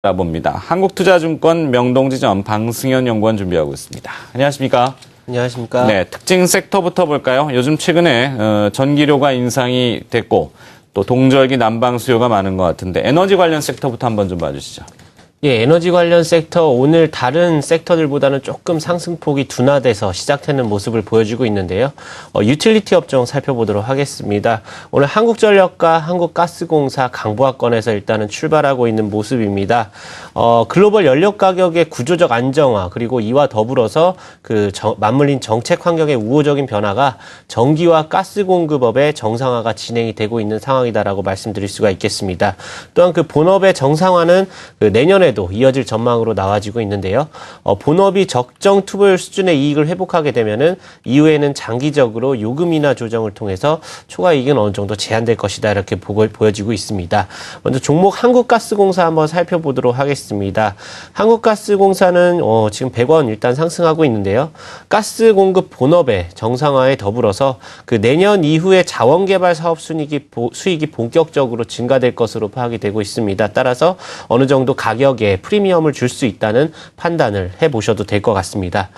알아봅니다. 한국투자증권 명동지점 방승현 연구원 준비하고 있습니다. 안녕하십니까? 안녕하십니까? 네, 특징 섹터부터 볼까요? 요즘 최근에 전기료가 인상이 됐고 또 동절기 난방 수요가 많은 것 같은데 에너지 관련 섹터부터 한번 좀 봐주시죠. 예, 에너지 관련 섹터 오늘 다른 섹터들보다는 조금 상승폭이 둔화돼서 시작되는 모습을 보여주고 있는데요. 유틸리티 업종 살펴보도록 하겠습니다. 오늘 한국전력과 한국가스공사 강보합권에서 일단은 출발하고 있는 모습입니다. 글로벌 연료 가격의 구조적 안정화 그리고 이와 더불어서 맞물린 정책 환경의 우호적인 변화가 전기와 가스 공급업의 정상화가 진행이 되고 있는 상황이다라고 말씀드릴 수가 있겠습니다. 또한 그 본업의 정상화는 내년에도 이어질 전망으로 나와지고 있는데요. 본업이 적정 투보율 수준의 이익을 회복하게 되면은 이후에는 장기적으로 요금 인하 조정을 통해서 초과 이익은 어느 정도 제한될 것이다 이렇게 보여지고 있습니다. 먼저 종목 한국가스공사 한번 살펴보도록 하겠습니다. 한국가스공사는 지금 100원 일단 상승하고 있는데요. 가스 공급 본업의 정상화에 더불어서 그 내년 이후에 자원개발 사업 수익이 본격적으로 증가될 것으로 파악이 되고 있습니다. 따라서 어느 정도 가격 프리미엄을 줄 수 있다는 판단을 해보셔도 될 것 같습니다.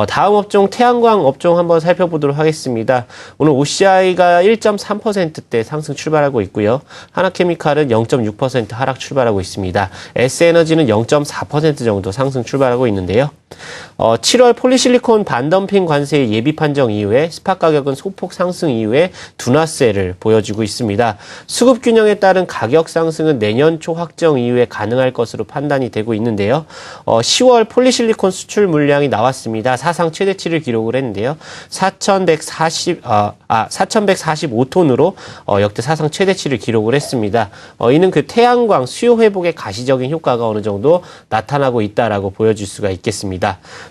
다음 업종 태양광 업종 한번 살펴보도록 하겠습니다. 오늘 OCI가 1.3%대 상승 출발하고 있고요. 하나케미칼은 0.6% 하락 출발하고 있습니다. S에너지는 0.4% 정도 상승 출발하고 있는데요. 7월 폴리실리콘 반덤핑 관세 예비 판정 이후에 스팟 가격은 소폭 상승 이후에 둔화세를 보여주고 있습니다. 수급 균형에 따른 가격 상승은 내년 초 확정 이후에 가능할 것으로 판단이 되고 있는데요. 10월 폴리실리콘 수출 물량이 나왔습니다. 사상 최대치를 기록을 했는데요. 4,145톤으로 역대 사상 최대치를 기록을 했습니다. 이는 그 태양광 수요 회복의 가시적인 효과가 어느 정도 나타나고 있다라고 보여줄 수가 있겠습니다.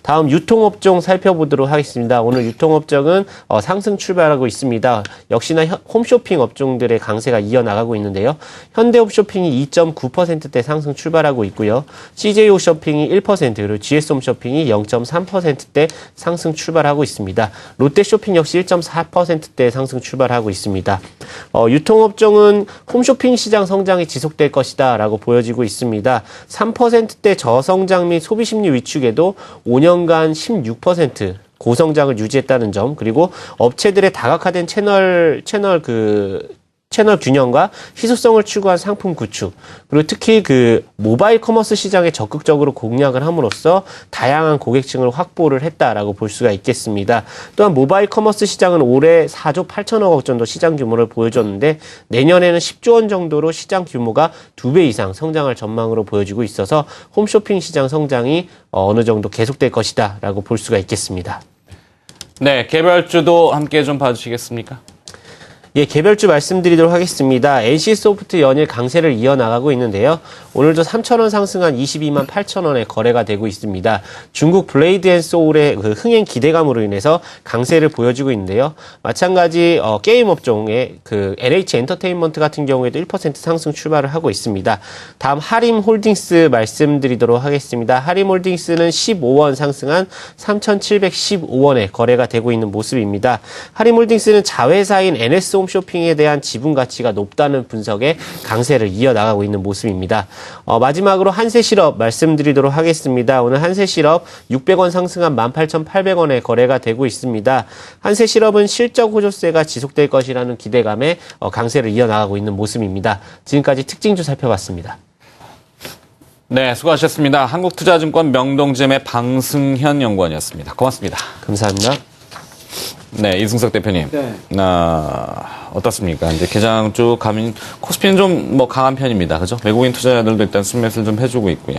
다음 유통업종 살펴보도록 하겠습니다. 오늘 유통업종은 상승 출발하고 있습니다. 역시나 홈쇼핑 업종들의 강세가 이어나가고 있는데요. 현대홈쇼핑이 2.9%대 상승 출발하고 있고요. CJ홈쇼핑이 1%, 그리고 GS홈쇼핑이 0.3%대 상승 출발하고 있습니다. 롯데쇼핑 역시 1.4%대 상승 출발하고 있습니다. 유통업종은 홈쇼핑 시장 성장이 지속될 것이다 라고 보여지고 있습니다. 3%대 저성장 및 소비심리 위축에도 5년간 16% 고성장을 유지했다는 점, 그리고 업체들의 다각화된 채널 균형과 희소성을 추구한 상품 구축, 그리고 특히 그 모바일 커머스 시장에 적극적으로 공략을 함으로써 다양한 고객층을 확보를 했다라고 볼 수가 있겠습니다. 또한 모바일 커머스 시장은 올해 4조 8천억 원 정도 시장 규모를 보여줬는데 내년에는 10조 원 정도로 시장 규모가 2배 이상 성장할 전망으로 보여지고 있어서 홈쇼핑 시장 성장이 어느 정도 계속될 것이다 라고 볼 수가 있겠습니다. 네, 개별주도 함께 좀 봐주시겠습니까? 예, 개별주 말씀드리도록 하겠습니다. NC소프트 연일 강세를 이어나가고 있는데요. 오늘도 3,000원 상승한 22만 8천원에 거래가 되고 있습니다. 중국 블레이드 앤 소울의 그 흥행 기대감으로 인해서 강세를 보여주고 있는데요. 마찬가지 게임 업종의 그 NH 엔터테인먼트 같은 경우에도 1% 상승 출발을 하고 있습니다. 다음 하림홀딩스 말씀드리도록 하겠습니다. 하림홀딩스는 15원 상승한 3,715원에 거래가 되고 있는 모습입니다. 하림홀딩스는 자회사인 NS 홈쇼핑에 대한 지분 가치가 높다는 분석에 강세를 이어나가고 있는 모습입니다. 마지막으로 한세실업 말씀드리도록 하겠습니다. 오늘 한세실업 600원 상승한 18,800원에 거래가 되고 있습니다. 한세실업은 실적 호조세가 지속될 것이라는 기대감에 강세를 이어나가고 있는 모습입니다. 지금까지 특징주 살펴봤습니다. 네, 수고하셨습니다. 한국투자증권 명동지점의 방승현 연구원이었습니다. 고맙습니다. 감사합니다. 네, 이승석 대표님. 네. 어떻습니까? 이제 개장 쭉 가면 코스피는 좀 강한 편입니다. 그죠? 외국인 투자자들도 일단 순매수를 좀 해주고 있고요.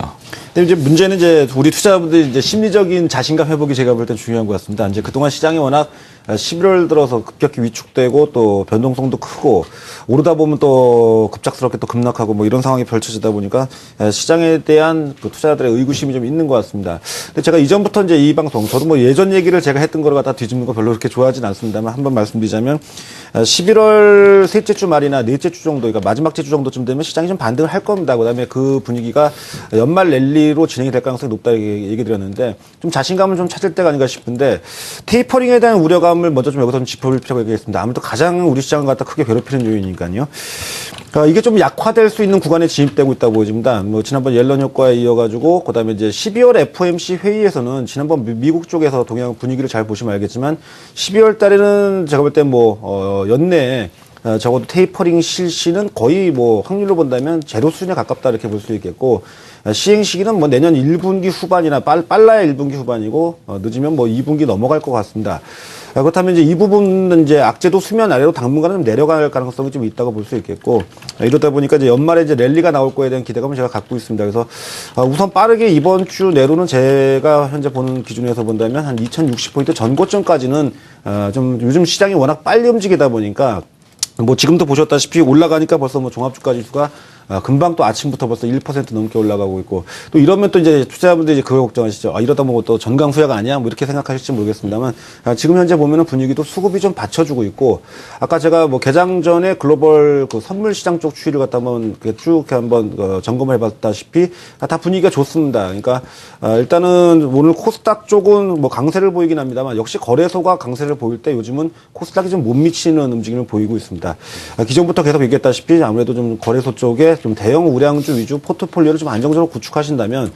근데 이제 문제는 이제 우리 투자자분들이 이제 심리적인 자신감 회복이 제가 볼 땐 중요한 것 같습니다. 이제 그동안 시장이 워낙 11월 들어서 급격히 위축되고 또 변동성도 크고 오르다 보면 또 급작스럽게 또 급락하고 뭐 이런 상황이 펼쳐지다 보니까 시장에 대한 그 투자자들의 의구심이 좀 있는 것 같습니다. 근데 제가 이전부터 이제 이 방송, 저도 뭐 예전 얘기를 제가 했던 거를 갖다 뒤집는 거 별로 그렇게 좋아하진 않습니다만 한번 말씀드리자면 11월 셋째 주 말이나 넷째 주 정도, 그러니까 마지막 주 정도쯤 되면 시장이 좀 반등을 할 겁니다. 그다음에 그 분위기가 연말 랠리로 진행이 될 가능성이 높다 얘기 드렸는데 좀 자신감을 좀 찾을 때가 아닌가 싶은데 테이퍼링에 대한 우려감을 먼저 좀 여기서 좀 짚어볼 필요가 있겠습니다. 아무래도 가장 우리 시장을 갖다 크게 괴롭히는 요인이니까요. 이게 좀 약화될 수 있는 구간에 진입되고 있다고 보여집니다. 뭐 지난번 옐런 효과에 이어가지고 그다음에 이제 12월 FOMC 회의에서는 지난번 미국 쪽에서 동양 분위기를 잘 보시면 알겠지만 12월 달에는 제가 볼 때 뭐 연내에 적어도 테이퍼링 실시는 거의 뭐 확률로 본다면 제로 수준에 가깝다 이렇게 볼 수 있겠고 시행 시기는 뭐 내년 1분기 후반이나 빨라야 1분기 후반이고 늦으면 뭐 2분기 넘어갈 것 같습니다. 그렇다면 이제 이 부분은 이제 악재도 수면 아래로 당분간은 좀 내려갈 가능성이 좀 있다고 볼 수 있겠고 이러다 보니까 이제 연말에 이제 랠리가 나올 거에 대한 기대감을 제가 갖고 있습니다. 그래서 우선 빠르게 이번 주 내로는 제가 현재 보는 기준에서 본다면 한 2060포인트 전고점까지는 좀 요즘 시장이 워낙 빨리 움직이다 보니까 뭐 지금도 보셨다시피 올라가니까 벌써 뭐 종합주가 지수가 금방 또 아침부터 벌써 1% 넘게 올라가고 있고 또 이러면 또 이제 투자자분들이 이제 그걸 걱정하시죠. 이러다 뭐 또 전강수약 아니야? 뭐 이렇게 생각하실지 모르겠습니다만 지금 현재 보면은 분위기도 수급이 좀 받쳐주고 있고 아까 제가 뭐 개장 전에 글로벌 그 선물 시장 쪽 추이를 갖다 한번 쭉 한번 점검을 해봤다시피 다 분위기가 좋습니다. 그러니까 일단은 오늘 코스닥 쪽은 뭐 강세를 보이긴 합니다만 역시 거래소가 강세를 보일 때 요즘은 코스닥이 좀 못 미치는 움직임을 보이고 있습니다. 기존부터 계속 얘기했다시피 아무래도 좀 거래소 쪽에 좀 대형 우량주 위주 포트폴리오를 좀 안정적으로 구축하신다면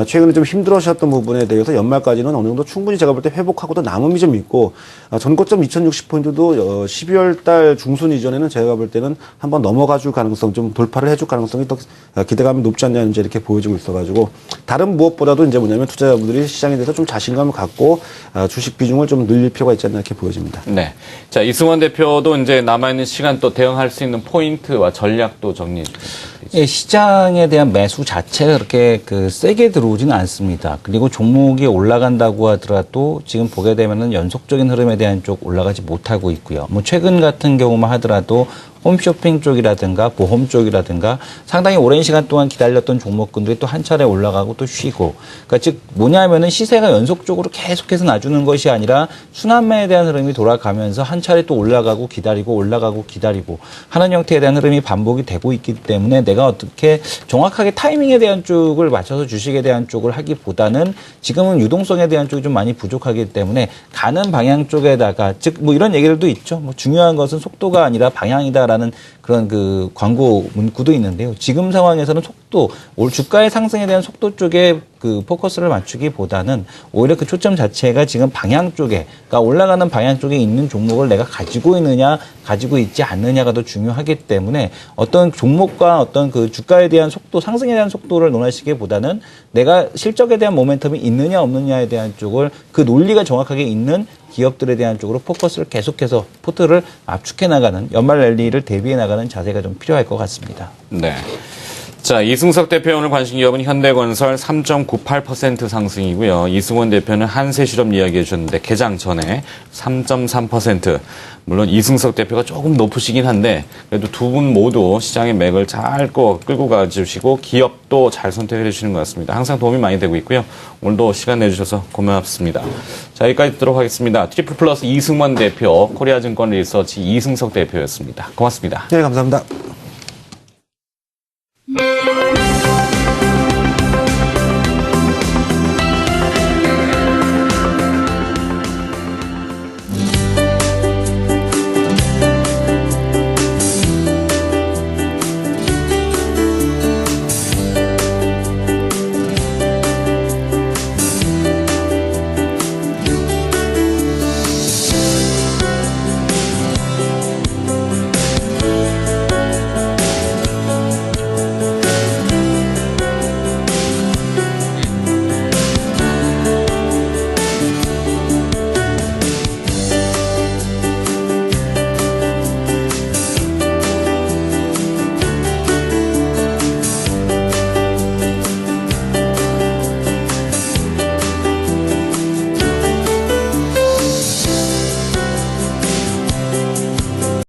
최근에 좀 힘들어하셨던 부분에 대해서 연말까지는 어느 정도 충분히 제가 볼 때 회복하고도 남음이 좀 있고 전고점 2060포인트도 12월 달 중순 이전에는 제가 볼 때는 한번 넘어가 줄 가능성 좀 돌파를 해줄 가능성이 더 기대감이 높지 않냐 이제 이렇게 보여지고 있어가지고 다른 무엇보다도 이제 뭐냐면 투자자분들이 시장에 대해서 좀 자신감을 갖고 주식 비중을 좀 늘릴 필요가 있지 않나 이렇게 보여집니다. 네. 자, 이승원 대표도 이제 남아있는 시간 또 대응할 수 있는 포인트와 전략도 정리해 주세요. 예, 시장에 대한 매수 자체가 그렇게 세게 들어오지는 않습니다. 그리고 종목이 올라간다고 하더라도 지금 보게 되면은 연속적인 흐름에 대한 쪽 올라가지 못하고 있고요. 뭐 최근 같은 경우만 하더라도 홈쇼핑 쪽이라든가 보험 쪽이라든가 상당히 오랜 시간 동안 기다렸던 종목군들이 또 한 차례 올라가고 또 쉬고. 그러니까 즉 뭐냐면은 시세가 연속적으로 계속해서 놔주는 것이 아니라 순환매에 대한 흐름이 돌아가면서 한 차례 또 올라가고 기다리고 올라가고 기다리고 하는 형태에 대한 흐름이 반복이 되고 있기 때문에 내가 어떻게 정확하게 타이밍에 대한 쪽을 맞춰서 주식에 대한 쪽을 하기보다는 지금은 유동성에 대한 쪽이 좀 많이 부족하기 때문에 가는 방향 쪽에다가 즉 뭐 이런 얘기들도 있죠. 뭐 중요한 것은 속도가 아니라 방향이다라는 그런 그 광고 문구도 있는데요. 지금 상황에서는 속도, 올 주가의 상승에 대한 속도 쪽에 그 포커스를 맞추기보다는 오히려 그 초점 자체가 지금 방향 쪽에, 그러니까 올라가는 방향 쪽에 있는 종목을 내가 가지고 있느냐, 가지고 있지 않느냐가 더 중요하기 때문에 어떤 종목과 어떤 그 주가에 대한 속도, 상승에 대한 속도를 논하시기보다는 내가 실적에 대한 모멘텀이 있느냐, 없느냐에 대한 쪽을 그 논리가 정확하게 있는 기업들에 대한 쪽으로 포커스를 계속해서 포트를 압축해 나가는 연말 랠리를 대비해 나가는 자세가 좀 필요할 것 같습니다. 네. 자, 이승석 대표 오늘 관심 기업은 현대건설 3.98% 상승이고요. 이승원 대표는 한세실업 이야기해 주셨는데 개장 전에 3.3%. 물론 이승석 대표가 조금 높으시긴 한데 그래도 두 분 모두 시장의 맥을 잘 끌고 가주시고 기업도 잘 선택해 주시는 것 같습니다. 항상 도움이 많이 되고 있고요. 오늘도 시간 내주셔서 고맙습니다. 자, 여기까지 듣도록 하겠습니다. 트리플 플러스 이승원 대표, 코리아증권 리서치 이승석 대표였습니다. 고맙습니다. 네, 감사합니다.